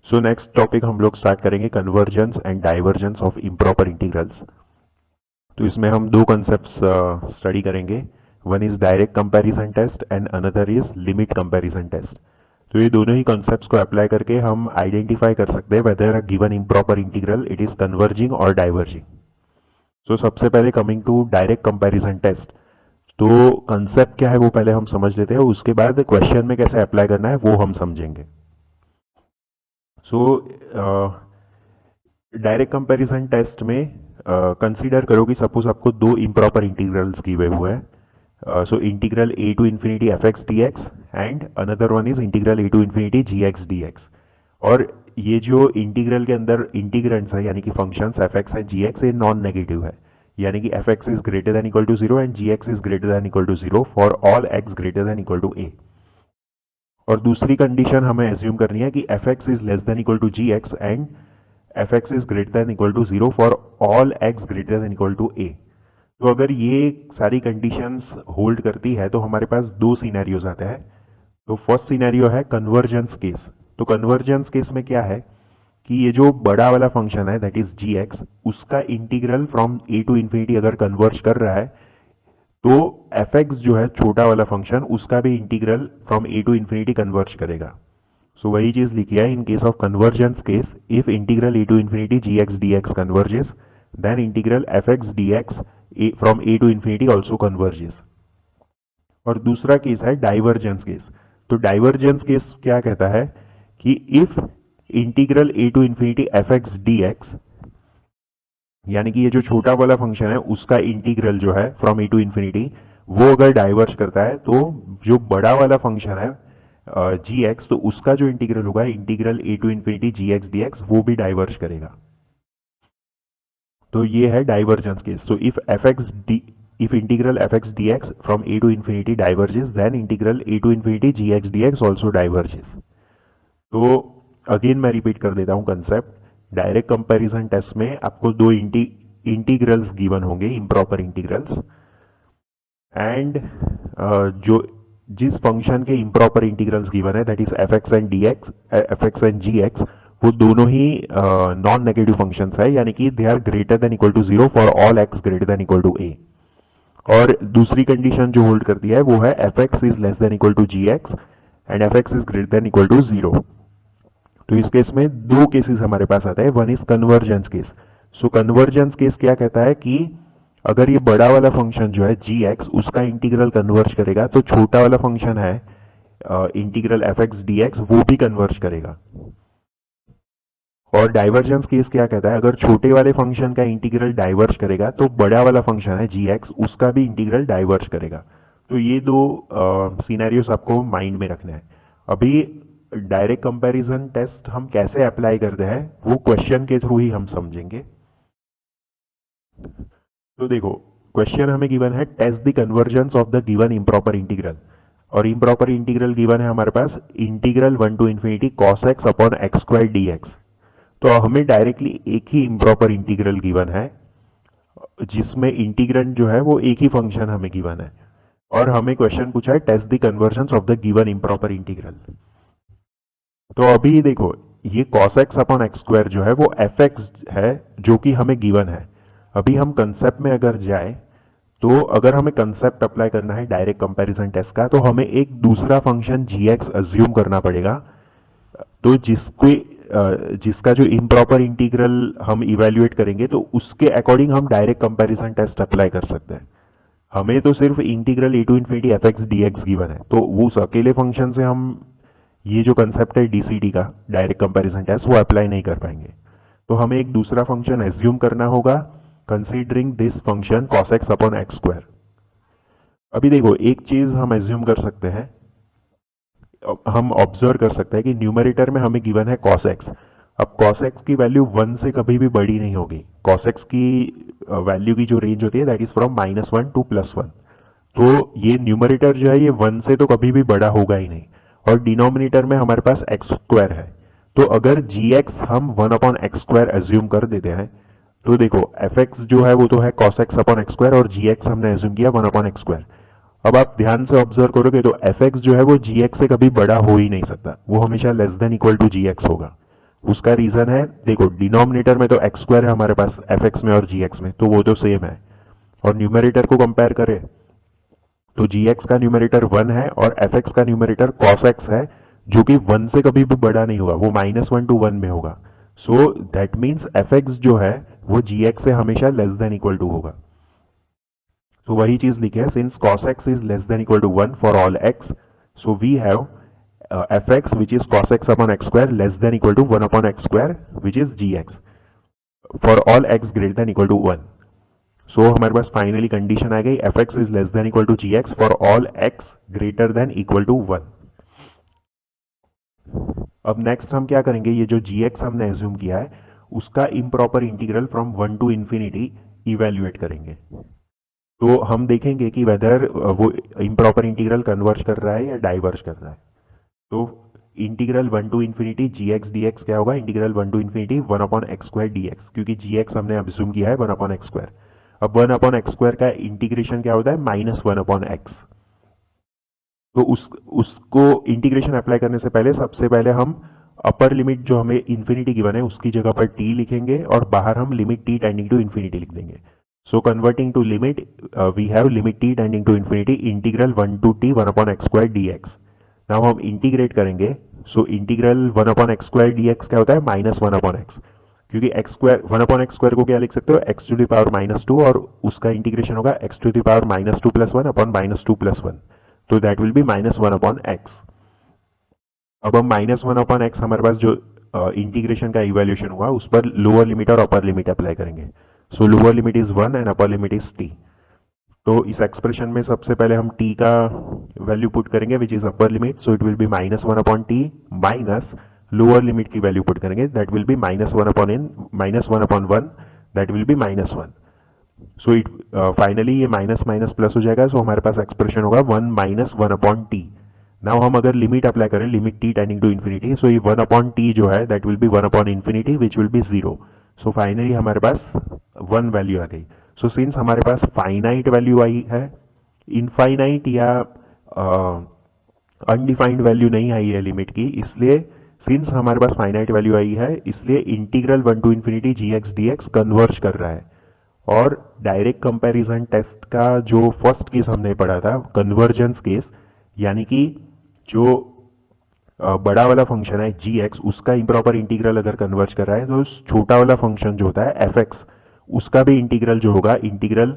So next topic हम लोग start करेंगे convergence and divergence of improper integrals. तो इसमें हम दो कॉन्सेप्ट्स स्टडी करेंगे। One is direct comparison test and another is limit comparison test. तो ये दोनों ही कॉन्सेप्ट्स को अप्लाई करके हम आइडेंटिफाई कर सकते हैं whether a given improper integral it is converging और डाइवर्जिंग। सो सबसे पहले coming to direct comparison test, तो कंसेप्ट क्या है वो पहले हम समझ लेते हैं, उसके बाद क्वेश्चन में कैसे अप्लाई करना है वो हम समझेंगे। सो डायरेक्ट कंपैरिजन टेस्ट में कंसीडर करो कि सपोज आपको दो इम्प्रॉपर इंटीग्रल्स गिवे हुए हैं। So integral a to infinity f x d x and another one is integral a to infinity g x d x. और ये जो इंटीग्रल के अंदर इंटीग्रेंट्स है यानी कि functions f x and g x ये नॉन नेगेटिव है, यानी कि f x is greater than equal to zero and g x is greater than equal to zero for all x greater than equal to a. और दूसरी condition हमें assume करनी है कि f x is less than equal to g x and f x is greater than equal to zero for all x greater than equal to ए। तो अगर ये सारी कंडीशंस होल्ड करती है तो हमारे पास दो सिनेरियोज आते हैं। तो फर्स्ट सिनेरियो है कन्वर्जेंस केस। तो कन्वर्जेंस केस में क्या है कि ये जो बड़ा वाला फंक्शन है दैट इज जी एक्स, उसका integral from a to infinity अगर कन्वर्ज कर रहा है तो एफ एक्स जो है छोटा वाला फंक्शन उसका भी integral from a to infinity converge करेगा। सो वही चीज लिखी है in case of convergence case, if integral a to infinity g x d x converges then integral f x d x from a to infinity also converges. और दूसरा case है divergence case. तो divergence case क्या कहता है कि if integral a to infinity f x d x, यानी कि ये जो छोटा वाला फंक्शन है उसका इंटीग्रल जो है फ्रॉम ए टू इन्फिनिटी वो अगर डाइवर्ज करता है तो जो बड़ा वाला फंक्शन है जी एक्स, तो उसका जो इंटीग्रल होगा integral a to infinity g x d x वो भी डाइवर्ज करेगा। तो ये है डाइवर्जेंस केस। तो if integral f x d x from a to infinity diverges then integral a to infinity g x d x also diverges. तो again मैं repeat कर देता हूं कंसेप्ट। डायरेक्ट कंपैरिजन टेस्ट में आपको दो इंटीग्रल्स गिवन होंगे, इम्प्रॉपर इंटीग्रल्स, एंड जो जिस फंक्शन के इम्प्रॉपर इंटीग्रल्स गिवन है that is f x and d x, f x and g x, वो दोनों ही नॉन नेगेटिव फंक्शंस है, यानी कि they are greater than equal to zero for all x greater than equal to a. और दूसरी condition जो hold करती है वो है f x is less than equal to g x and f x is greater than equal to zero. तो इस case में दो केसेस हमारे पास आते हैं, one is convergence case. So convergence case क्या कहता है कि अगर ये बड़ा वाला फंक्शन जो है जी एक्स उसका इंटीग्रल कन्वर्ज करेगा तो छोटा वाला फंक्शन है integral f x d x वो भी कन्वर्ज करेगा। और डाइवर्जेंस केस क्या कहता है, अगर छोटे वाले फंक्शन का इंटीग्रल डाइवर्ज करेगा तो बड़ा वाला फंक्शन है जी एक्स उसका भी इंटीग्रल डाइवर्ज करेगा। तो ये दो सिनेरियोस आपको माइंड में रखना है। अभी डायरेक्ट कंपैरिजन टेस्ट हम कैसे अप्लाई करते हैं वो क्वेश्चन के थ्रू ही हम समझेंगे। तो देखो क्वेश्चन हमें गिवन है test the convergence of the given improper integral, और इम्प्रॉपर इंटीग्रल गिवन है हमारे पास integral 1 to infinity cos x upon x square d x. तो हमें डायरेक्टली एक ही इम्प्रॉपर इंटीग्रल गिवन है जिसमें इंटीग्रेंड जो है वो एक ही फंक्शन हमें गिवन है, और हमें क्वेश्चन पूछा है test the convergence of the given improper integral. तो अभी देखो ये cos x upon x square जो है वो एफ एक्स है जो कि हमें गिवन है। अभी हम कंसेप्ट में अगर जाए तो अगर हमें कंसेप्ट अप्लाई करना है डायरेक्ट कंपैरिजन टेस्ट का तो हमें एक दूसरा फंक्शन जी एक्स अज्यूम करना पड़ेगा, तो जिसका जो इम्प्रॉपर इंटीग्रल हम इवेल्युएट करेंगे तो उसके अकॉर्डिंग हम डायरेक्ट कंपैरिजन टेस्ट अप्लाई कर सकते हैं। हमें तो सिर्फ integral a to infinity f x d x given है, तो वो उस अकेले फंक्शन से हम ये जो कंसेप्ट है डीसीटी का डायरेक्ट कंपैरिजन टेस्ट वो अप्लाई नहीं कर पाएंगे। तो हमें एक दूसरा फंक्शन एज्यूम करना होगा considering this function cos x upon x square. अभी देखो एक चीज हम एज्यूम कर सकते हैं, हम ऑब्जर्व कर सकते हैं कि न्यूमरेटर में हमें गिवन है cos x। अब cos x की वैल्यू 1 से कभी भी बड़ी नहीं होगी। cos x की वैल्यू की जो रेंज होती है दैट इज फ्रॉम -1 टू +1। तो ये न्यूमरेटर जो है ये 1 से तो कभी भी बड़ा होगा ही नहीं, और डिनोमिनेटर में हमारे पास एक्स स्क्वायर है। तो अगर जी एक्स हम 1 अपॉन एक्स स्क्वायर एज्यूम कर देते हैं तो देखो एफ एक्स जो है वो तो है cos x upon x square और जी एक्स हमने एज्यूम किया 1 अपॉन एक्स स्क्वायर। अब आप ध्यान से ऑब्जर्व करोगे तो एफ एक्स जो है वो जी एक्स से कभी बड़ा हो ही नहीं सकता, वो हमेशा less than equal to g x होगा। उसका रीजन है, देखो डिनोमिनेटर में तो एक्स स्क्वायर है हमारे पास एफ एक्स में और जी एक्स में, तो वो तो सेम है। और न्यूमरेटर को कंपेयर करें तो जी एक्स का न्यूमरेटर 1 है और एफ एक्स का न्यूमरेटर कॉस एक्स है, जो कि 1 से कभी भी बड़ा नहीं होगा, वो -1 to 1 में होगा। So that means F x जो है वो जी एक्स से हमेशा लेस देन इक्वल टू होगा। तो वही चीज लिखे है, since cos x is less than equal to 1 for all x, so we have fx which is cos x upon x square less than equal to 1 upon x square which is gx for all x greater than equal to 1. So हमारे पास finally condition आ गई fx is less than equal to gx for all x greater than equal to 1. अब next हम क्या करेंगे, ये जो gx हमने assume किया है उसका improper integral from 1 to infinity evaluate करेंगे। तो हम देखेंगे कि वेदर वो इम्प्रॉपर इंटीग्रल कन्वर्ज कर रहा है या डाइवर्ज कर रहा है। तो integral 1 to infinity g x d x क्या होगा, integral 1 to infinity 1 upon x square d x, क्योंकि जी एक्स हमने अज्यूम किया है 1 अपॉन एक्स स्क्वायर। अब 1 अपॉन एक्स स्क्वायर का इंटीग्रेशन क्या होता है, -1 अपॉन एक्स। तो उसको इंटीग्रेशन अप्लाई करने से पहले सबसे पहले हम अपर लिमिट जो हमें इन्फिनिटी गिवन है उसकी जगह पर टी लिखेंगे और बाहर हम limit t tending to infinity लिख देंगे। So converting to limit, we have limit t tending to infinity integral 1 to t 1 upon x square dx. Now हम इंटीग्रेट करेंगे, so integral 1 upon x square dx क्या होता है, -1 upon x, क्योंकि x square 1 upon x square को क्या लिख सकते हो, x to the power -2 और उसका इंटीग्रेशन होगा x to the power -2 plus 1 upon -2 plus 1, तो that will be -1 upon x। अब हम -1 upon x हमारे पास जो इंटीग्रेशन का इवेल्यूशन हुआ उस पर लोअर लिमिट और अपर लिमिट अप्लाई करेंगे। सो lower limit is 1 and upper limit is t। तो इस एक्सप्रेशन में सबसे पहले हम t का वैल्यू पुट करेंगे which is upper limit, so it will be -1 upon t minus lower limit की वैल्यू पुट करेंगे that will be -1 upon -1 that will be -1। So it finally ये माइनस माइनस प्लस हो जाएगा, सो हमारे पास expression होगा 1 - 1 upon t। Now हम अगर limit apply करें, limit t tending to infinity, so ये 1 अपॉन t जो है that will be 1 upon infinity which will be 0। So finally हमारे पास 1 वैल्यू आ गई। सो सिंस हमारे पास फाइनाइट वैल्यू आई है, इनफाइनाइट या अनडिफाइंड वैल्यू नहीं आई है लिमिट की, इसलिए सिंस हमारे पास फाइनाइट वैल्यू आई है इसलिए integral 1 to infinity g x d x converge कर रहा है। और डायरेक्ट कंपैरिजन टेस्ट का जो फर्स्ट केस हमने पढ़ा था कन्वर्जेंस केस, यानी कि जो बड़ा वाला फंक्शन है जी एक्स उसका इम्प्रॉपर इंटीग्रल अगर कन्वर्ज कर रहा है तो छोटा वाला फंक्शन जो होता है एफ एक्स उसका भी इंटीग्रल जो होगा integral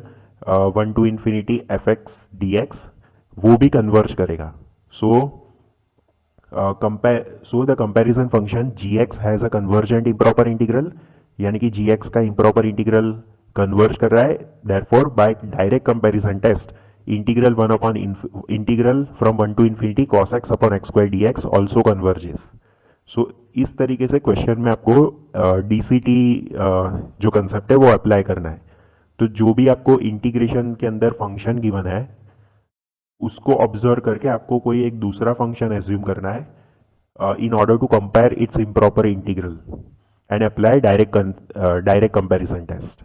1 to infinity f x d x वो भी कन्वर्ज करेगा। So the comparison function g x has a convergent improper integral, यानी कि जी एक्स का इम्प्रॉपर इंटीग्रल कन्वर्ज कर रहा है, therefore by direct comparison test integral 1 upon integral from 1 to infinity cos x upon x square dx also converges. सो इस तरीके से क्वेश्चन में आपको डीसीटी जो कंसेप्ट है वो अप्लाई करना है। तो जो भी आपको इंटीग्रेशन के अंदर फंक्शन गिवन है उसको ऑब्जर्व करके आपको कोई एक दूसरा फंक्शन एज्यूम करना है in order to compare its improper integral and apply direct comparison test.